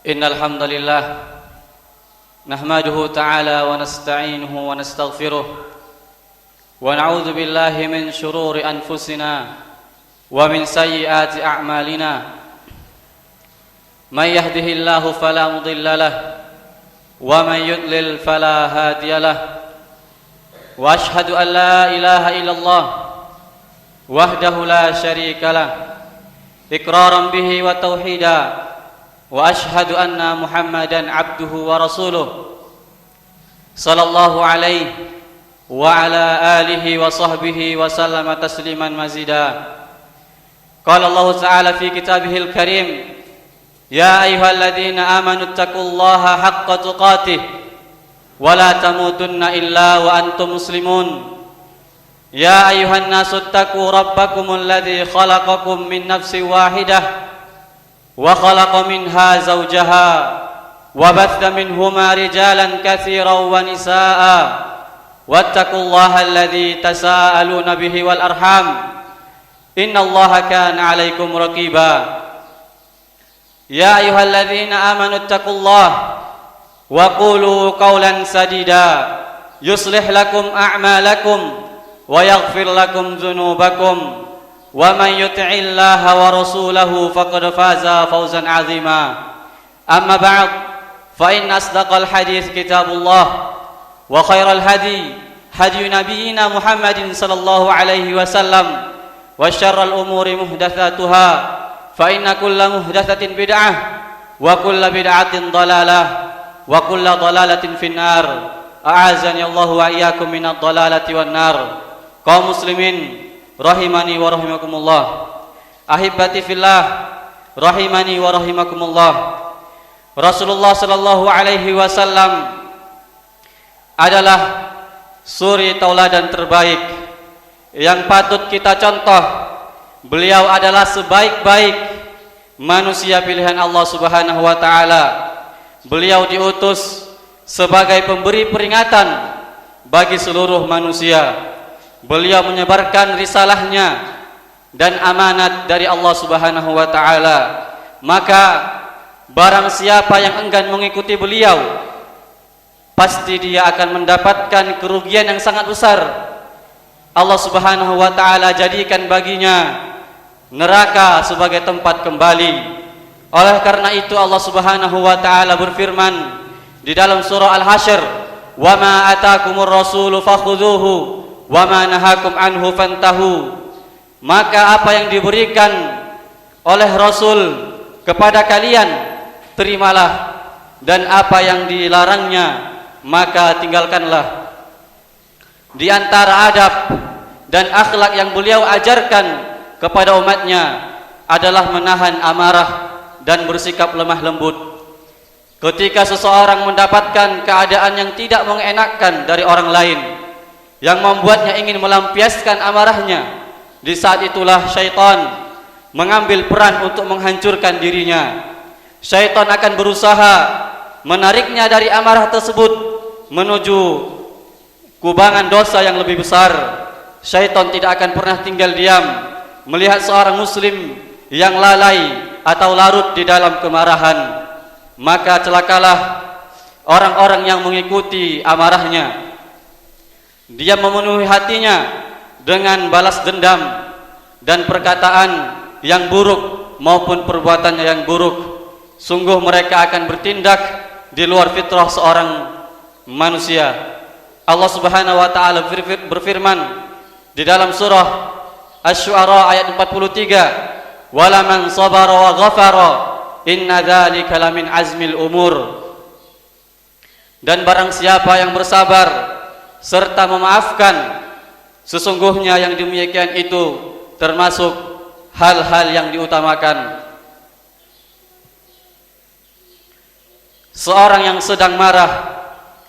Innal hamdalillah nahmaduhu ta'ala wa nasta'inuhu wa nastaghfiruh wa na'udzu billahi min shururi anfusina wa min sayyiati a'malina. May yahdihillahu fala mudilla lahu wa may yudlil fala hadiya lahu. Wa ashhadu an la ilaha illallah wahdahu la syarika lahu iqraran bihi wa tauhida. Wa ashhadu anna Muhammadan abduhu wa rasuluh sallallahu alaihi wa ala alihi wa sahbihi wa sallama tasliman mazida. Qala Allah ta'ala fi kitabihil karim, ya ayyuhalladzina amanu taqullaha haqqa tuqatih wa la tamutunna illa wa antum muslimun. Ya ayyuhan nasu taqu rabbakumul ladzi khalaqakum min nafsin wahidah wa khalaqa minha zawjaha wa batha minhuma rijalan katsiran wa nisaa'a wattaqullaha alladzi tasaaluna bihi wal arham innallaha kana 'alaikum raqiba. Ya ayyuhalladzina amanu taqullaha wa qulu qawlan sadida yuslih lakum a'malakum wa yaghfir lakum dzunubakum wa man yuti'illaha wa rasulahu faqad faza fawzan 'azima. Amma ba'd, fa inna asdaqal hadits kitabullah wa khairal hadi hadi nabiyyina Muhammadin sallallahu alaihi wasallam wa syarral umuri muhdatsatuha fa inna kulla muhdatsatin bid'ah wa kulla bid'atin dhalalah wa kulla dhalalatin finnar. A'azani Allah wa iyyakum minadh dhalalati wan nar. Kaum muslimin rahimani wa rahimakumullah, ahibbati fillah rahimani wa rahimakumullah. Rasulullah sallallahu alaihi wasallam adalah suri tauladan terbaik yang patut kita contoh. Beliau adalah sebaik-baik manusia pilihan Allah Subhanahu wa taala. Beliau diutus sebagai pemberi peringatan bagi seluruh manusia. Beliau menyebarkan risalahnya dan amanat dari Allah Subhanahu wa taala. Maka barang siapa yang enggan mengikuti beliau, pasti dia akan mendapatkan kerugian yang sangat besar. Allah Subhanahu wa taala jadikan baginya neraka sebagai tempat kembali. Oleh karena itu Allah Subhanahu wa taala berfirman di dalam surah Al-Hasyr, "Wa ma atakumur rasulu fakhudhuhu wa ma nahakum anhu fantahu." Maka apa yang diberikan oleh Rasul kepada kalian terimalah, dan apa yang dilarangnya maka tinggalkanlah. Di antara adab dan akhlak yang beliau ajarkan kepada umatnya adalah menahan amarah dan bersikap lemah lembut. Ketika seseorang mendapatkan keadaan yang tidak mengenakan dari orang lain, yang membuatnya ingin melampiaskan amarahnya, di saat itulah syaitan mengambil peran untuk menghancurkan dirinya. Syaitan akan berusaha menariknya dari amarah tersebut menuju kubangan dosa yang lebih besar. Syaitan tidak akan pernah tinggal diam melihat seorang muslim yang lalai atau larut di dalam kemarahan. Maka celakalah orang-orang yang mengikuti amarahnya. Dia memenuhi hatinya dengan balas dendam dan perkataan yang buruk maupun perbuatannya yang buruk. Sungguh mereka akan bertindak di luar fitrah seorang manusia. Allah Subhanahu wa taala berfirman di dalam surah Asy-Syu'ara ayat 43, "Wala man sabara wa ghafara inna dzalika lamin azmil umur." Dan barang siapa yang bersabar serta memaafkan, sesungguhnya yang demikian itu termasuk hal-hal yang diutamakan. Seorang yang sedang marah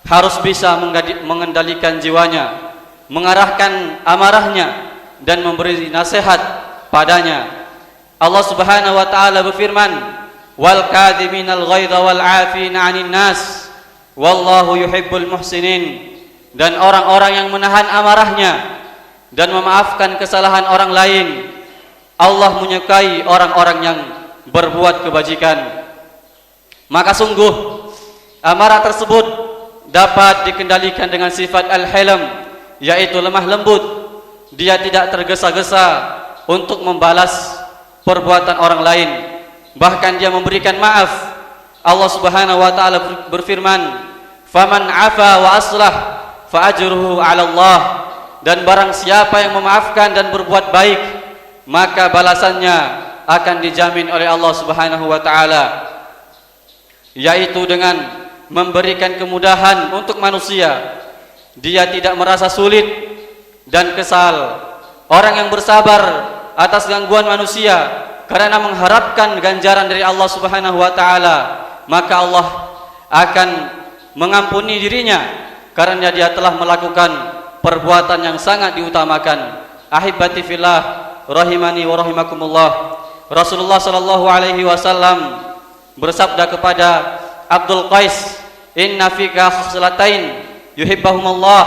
harus bisa mengendalikan jiwanya, mengarahkan amarahnya dan memberi nasihat padanya. Allah Subhanahu wa taala berfirman, "Wal kadhiminal ghaidha wal 'afina 'anil nas wallahu yuhibbul muhsinin." Dan orang-orang yang menahan amarahnya dan memaafkan kesalahan orang lain, Allah menyukai orang-orang yang berbuat kebajikan. Maka sungguh amarah tersebut dapat dikendalikan dengan sifat al-hilm, yaitu lemah lembut. Dia tidak tergesa-gesa untuk membalas perbuatan orang lain, bahkan dia memberikan maaf. Allah Subhanahu wa taala berfirman, "Faman 'afa wa aslah fa ajruhu 'ala Allah." Dan barang siapa yang memaafkan dan berbuat baik, maka balasannya akan dijamin oleh Allah Subhanahu wa taala, yaitu dengan memberikan kemudahan untuk manusia. Dia tidak merasa sulit dan kesal. Orang yang bersabar atas gangguan manusia karena mengharapkan ganjaran dari Allah Subhanahu wa taala, maka Allah akan mengampuni dirinya karena dia telah melakukan perbuatan yang sangat diutamakan. Ahibati fillah rahimani wa rahimakumullah. Rasulullah sallallahu alaihi wasallam bersabda kepada Abdul Qais, "Inna fika khuslatain yuhibbahumullah,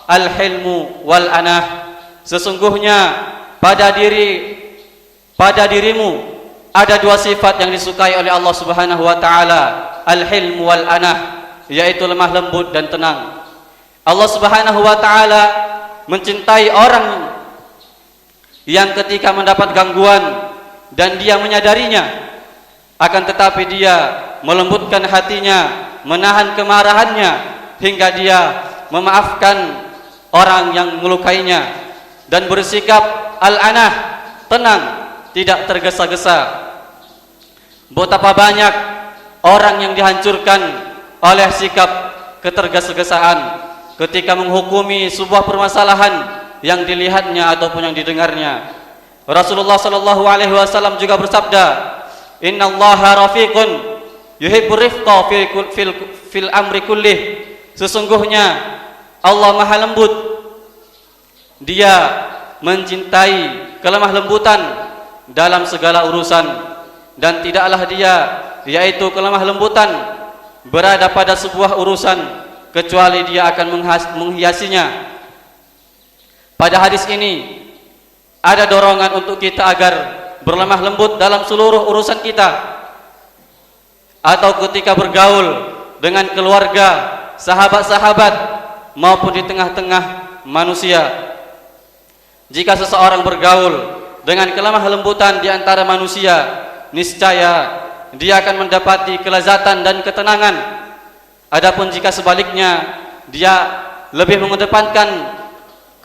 al-hilmu wal anah." Sesungguhnya pada dirimu ada dua sifat yang disukai oleh Allah Subhanahu wa taala, al-hilmu wal anah, yaitu lemah lembut dan tenang. Allah Subhanahu wa taala mencintai orang yang ketika mendapat gangguan dan dia menyadarinya, akan tetapi dia melembutkan hatinya, menahan kemarahannya hingga dia memaafkan orang yang melukainya dan bersikap al-anah, tenang, tidak tergesa-gesa. Betapa banyak orang yang dihancurkan oleh sikap ketergesa-gesaan ketika menghukumi sebuah permasalahan yang dilihatnya ataupun yang didengarnya. Rasulullah sallallahu alaihi wasallam juga bersabda, "Innallaha rafiqun yuhibbur rifqa fil amri kullih." Sesungguhnya Allah Maha lembut. Dia mencintai kelemah lembutan dalam segala urusan, dan tidaklah dia, yaitu kelemah lembutan, berada pada sebuah urusan kecuali dia akan menghiasinya. Pada hadis ini ada dorongan untuk kita agar berlemah lembut dalam seluruh urusan kita, atau ketika bergaul dengan keluarga, sahabat-sahabat, maupun di tengah-tengah manusia. Jika seseorang bergaul dengan kelemah lembutan di antara manusia, niscaya dia akan mendapati kelezatan dan ketenangan. Adapun jika sebaliknya dia lebih mengedepankan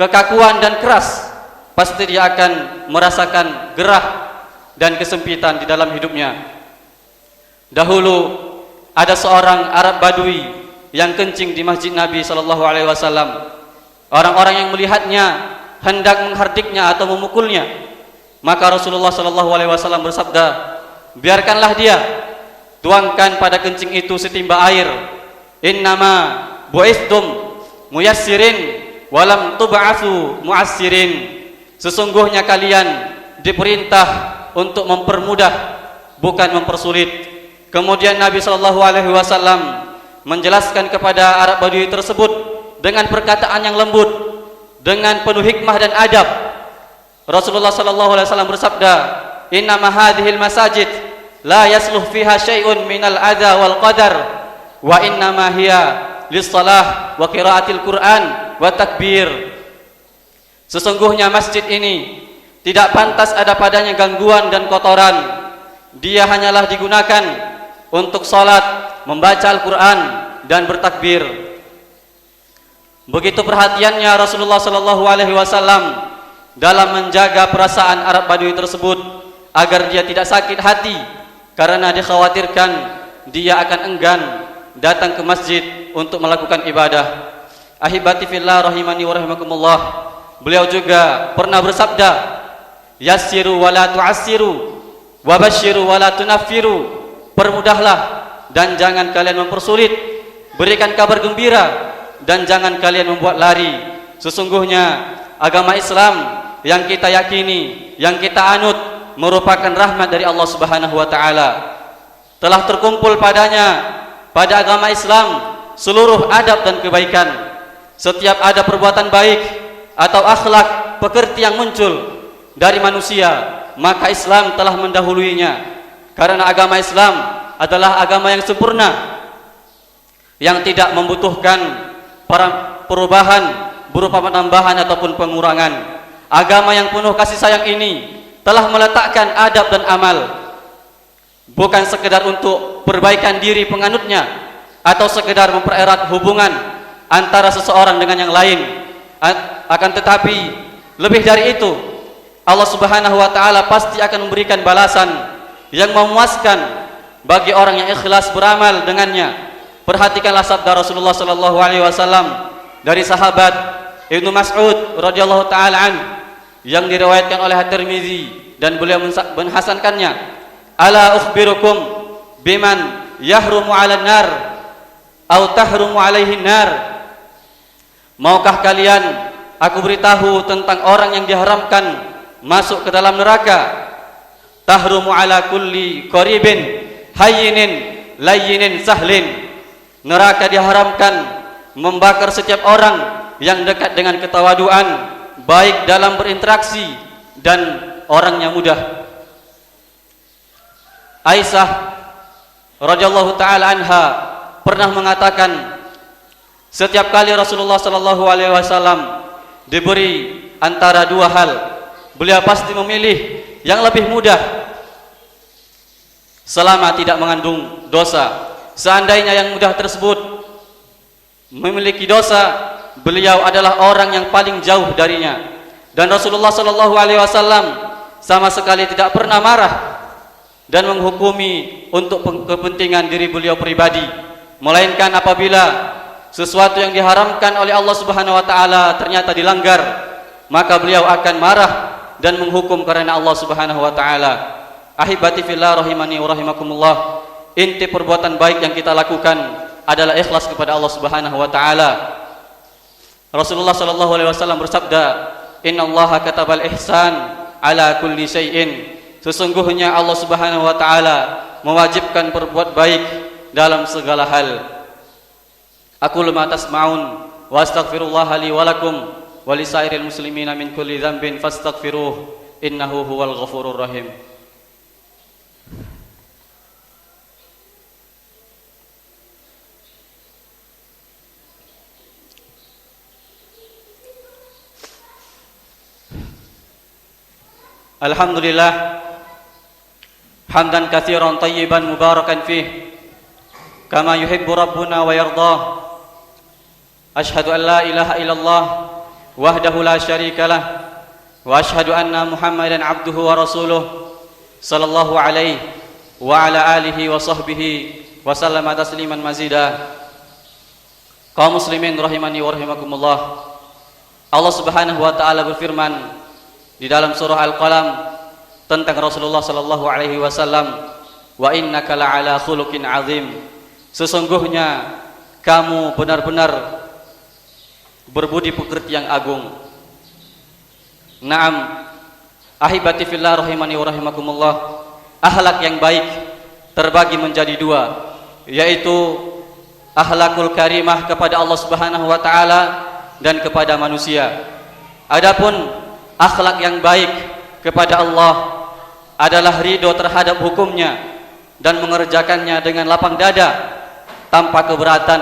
kekakuan dan keras, pasti dia akan merasakan gerah dan kesempitan di dalam hidupnya. Dahulu ada seorang Arab Badui yang kencing di masjid Nabi sallallahu alaihi wasallam. Orang-orang yang melihatnya hendak menghardiknya atau memukulnya. Maka Rasulullah sallallahu alaihi wasallam bersabda, "Biarkanlah dia, tuangkan pada kencing itu setimba air. Innama bu'istum muyassirin walam tub'atsu mu'assirin." Sesungguhnya kalian diperintah untuk mempermudah, bukan mempersulit. Kemudian Nabi sallallahu alaihi wasallam menjelaskan kepada Arab Badui tersebut dengan perkataan yang lembut, dengan penuh hikmah dan adab. Rasulullah sallallahu alaihi wasallam bersabda, "Innama hadhil masajid la yasluh fiha syai'un minal adza wal qadar, wa innama hiya lis-shalah wa qiraatil Qur'an wa takbir." Sesungguhnya masjid ini tidak pantas ada padanya gangguan dan kotoran. Dia hanyalah digunakan untuk salat, membaca Al-Qur'an dan bertakbir. Begitu perhatiannya Rasulullah sallallahu alaihi wasallam dalam menjaga perasaan Arab Badui tersebut agar dia tidak sakit hati karena dikhawatirkan dia akan enggan datang ke masjid untuk melakukan ibadah. Ahibati fillah rahimani wa rahimakumullah. Beliau juga pernah bersabda, "Yassiru wa la tu'assiru wa basyiru wa la tunaffiru." Permudahlah dan jangan kalian mempersulit, berikan kabar gembira dan jangan kalian membuat lari. Sesungguhnya agama Islam yang kita yakini, yang kita anut, merupakan rahmat dari Allah Subhanahu wa taala. Telah terkumpul padanya, pada agama Islam, seluruh adab dan kebaikan. Setiap ada perbuatan baik atau akhlak pekerti yang muncul dari manusia, maka Islam telah mendahuluinya. Karena agama Islam adalah agama yang sempurna, yang tidak membutuhkan perubahan berupa penambahan ataupun pengurangan. Agama yang penuh kasih sayang ini telah meletakkan adab dan amal, bukan sekedar untuk perbaikan diri penganutnya atau sekedar mempererat hubungan antara seseorang dengan yang lain, akan tetapi lebih dari itu, Allah Subhanahu wa taala pasti akan memberikan balasan yang memuaskan bagi orang yang ikhlas beramal dengannya. Perhatikanlah sabda Rasulullah sallallahu alaihi wasallam dari sahabat Ibnu Mas'ud radhiyallahu taala an yang diriwayatkan oleh At-Tirmizi dan beliau menhasankannya. Ala ukhbirukum biman yahrumu 'alan nar atau tahrumu 'alaihi nar. Maukah kalian aku beritahu tentang orang yang diharamkan masuk ke dalam neraka? Tahrumu 'ala kulli qaribin hayyinin layyinin sahlin. Neraka diharamkan membakar setiap orang yang dekat dengan ketawaduan, baik dalam berinteraksi dan orangnya mudah. Aisyah radhiyallahu taala anha pernah mengatakan, setiap kali Rasulullah sallallahu alaihi wasallam diberi antara dua hal, beliau pasti memilih yang lebih mudah selama tidak mengandung dosa. Seandainya yang mudah tersebut memiliki dosa, beliau adalah orang yang paling jauh darinya. Dan Rasulullah sallallahu alaihi wasallam sama sekali tidak pernah marah dan menghukumi untuk kepentingan diri beliau pribadi, melainkan apabila sesuatu yang diharamkan oleh Allah Subhanahu wa taala ternyata dilanggar, maka beliau akan marah dan menghukum karena Allah Subhanahu wa taala. Ahibati fillah rahimani wa rahimakumullah, inti perbuatan baik yang kita lakukan adalah ikhlas kepada Allah Subhanahu wa taala. Rasulullah sallallahu alaihi wasallam bersabda, "Innallaha katabal ihsan ala kulli syai'in." Sesungguhnya Allah Subhanahu wa taala mewajibkan berbuat baik dalam segala hal. Aqulu ma tasma'un wa astaghfirullaha li wa lakum wa lisairil muslimina min kulli dhanbin fastaghfiruh innahu huwal ghafurur rahim. Alhamdulillah hamdan katsiran tayyiban mubarakan fih kama yuhibbu rabbuna wa yardah. Ashhadu an la ilaha illallah wahdahu la syarika lah wa ashhadu anna Muhammadan abduhu wa rasuluh sallallahu alaihi wa ala alihi wa sahbihi wa sallama tasliman mazida. Kaum muslimin rahimani wa rahimakumullah, Allah Subhanahu wa taala berfirman di dalam surah Al-Qalam tentang Rasulullah sallallahu alaihi wasallam, wa innaka la'ala khuluqin azim. Sesungguhnya kamu benar-benar berbudi pekerti yang agung. Naam, ahibati fillah rahimani wa rahimakumullah, akhlak yang baik terbagi menjadi dua, yaitu akhlakul karimah kepada Allah Subhanahu wa taala dan kepada manusia. Adapun akhlak yang baik kepada Allah adalah ridho terhadap hukumnya dan mengerjakannya dengan lapang dada tanpa keberatan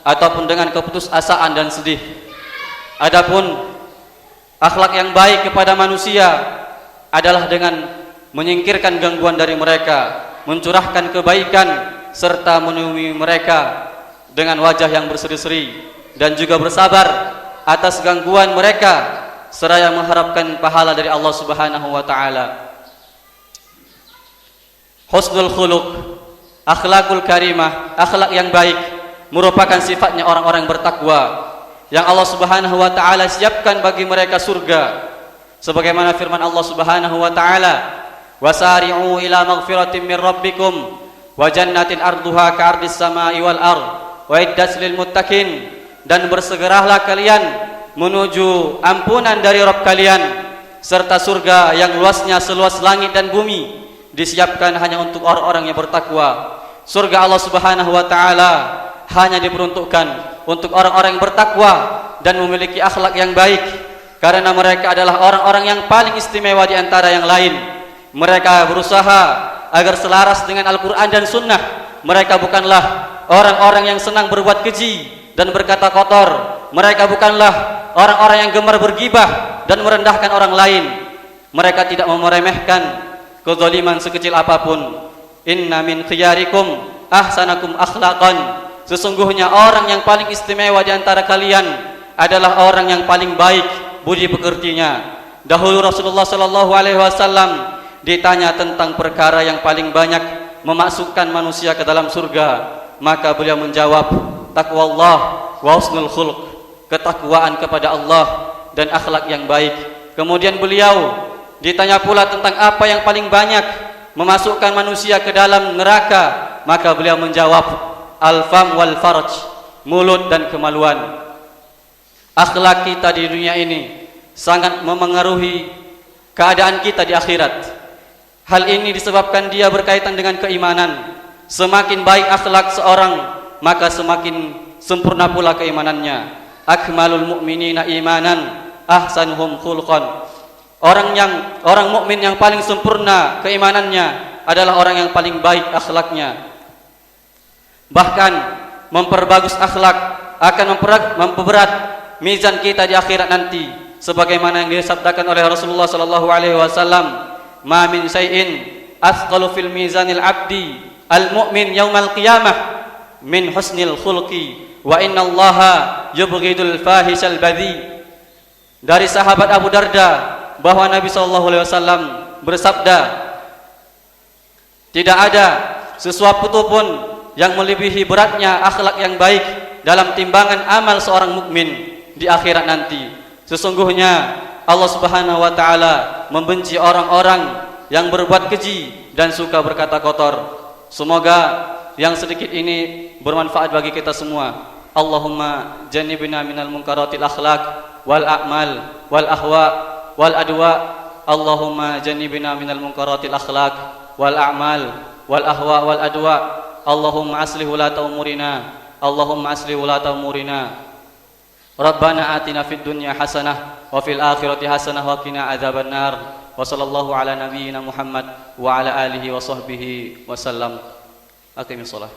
ataupun dengan keputusasaan dan sedih. Adapun akhlak yang baik kepada manusia adalah dengan menyingkirkan gangguan dari mereka, mencurahkan kebaikan serta menemui mereka dengan wajah yang berseri-seri dan juga bersabar atas gangguan mereka seraya mengharapkan pahala dari Allah Subhanahu wa taala. Husnul khuluq, akhlakul karimah, akhlak yang baik merupakan sifatnya orang-orang bertakwa yang Allah Subhanahu wa taala siapkan bagi mereka surga. Sebagaimana firman Allah Subhanahu wa taala, "Wasari'u ila maghfiratin min rabbikum wa jannatin arduha ka'ardis samai wal ard wa iddat lil muttaqin." Dan bersegeralah kalian menuju ampunan dari Rabb kalian serta surga yang luasnya seluas langit dan bumi, disiapkan hanya untuk orang-orang yang bertakwa. Surga Allah Subhanahu wa taala hanya diperuntukkan untuk orang-orang yang bertakwa dan memiliki akhlak yang baik, karena mereka adalah orang-orang yang paling istimewa di antara yang lain. Mereka berusaha agar selaras dengan Al-Quran dan Sunnah mereka bukanlah orang-orang yang senang berbuat keji dan berkata kotor. Mereka bukanlah orang-orang yang gemar bergibah dan merendahkan orang lain. Mereka tidak meremehkan kezaliman sekecil apapun. Inna min khiyarikum ahsanakum akhlaqan. Sesungguhnya orang yang paling istimewa di antara kalian adalah orang yang paling baik budi pekertinya. Dahulu Rasulullah sallallahu alaihi wasallam ditanya tentang perkara yang paling banyak memasukkan manusia ke dalam surga, maka beliau menjawab, taqwallah wa husnul khuluq, ketakwaan kepada Allah dan akhlak yang baik. Kemudian beliau ditanya pula tentang apa yang paling banyak memasukkan manusia ke dalam neraka, maka beliau menjawab, al-fam wal farj, mulut dan kemaluan. Akhlak kita di dunia ini sangat memengaruhi keadaan kita di akhirat. Hal ini disebabkan dia berkaitan dengan keimanan. Semakin baik akhlak seorang, maka semakin sempurna pula keimanannya. Akmalul mu'minina imanan ahsanuhum khuluqan. Orang mukmin yang paling sempurna keimanannya adalah orang yang paling baik akhlaknya. Bahkan memperbagus akhlak akan memperberat mizan kita di akhirat nanti, sebagaimana yang disabdakan oleh Rasulullah sallallahu alaihi wasallam, ma min syai'in athqalu fil mizanil abdi al-mu'min yaumal qiyamah min husnil khulqi wa innallaha yubghidul fahishal badhi. Dari sahabat Abu Darda bahwa Nabi sallallahu alaihi wasallam bersabda, tidak ada sesuatu pun yang melebihi beratnya akhlak yang baik dalam timbangan amal seorang mukmin di akhirat nanti. Sesungguhnya Allah Subhanahu wa taala membenci orang-orang yang berbuat keji dan suka berkata kotor. Semoga yang sedikit ini bermanfaat bagi kita semua. Allahumma jannibna minal munkaratil akhlaq wal a'mal wal ahwa wal adwa. Allahumma jannibna minal munkaratil akhlaq wal a'mal wal ahwa wal adwa. Allahumma aslih wulata umurina. Allahumma aslih wulata umurina. Rabbana atina fid dunya hasanah wa fil akhirati hasanah wa qina adzabannar. Wa sallallahu ala nabiyyina Muhammad wa ala alihi wa sahbihi wa sallam. Aqimis shalah.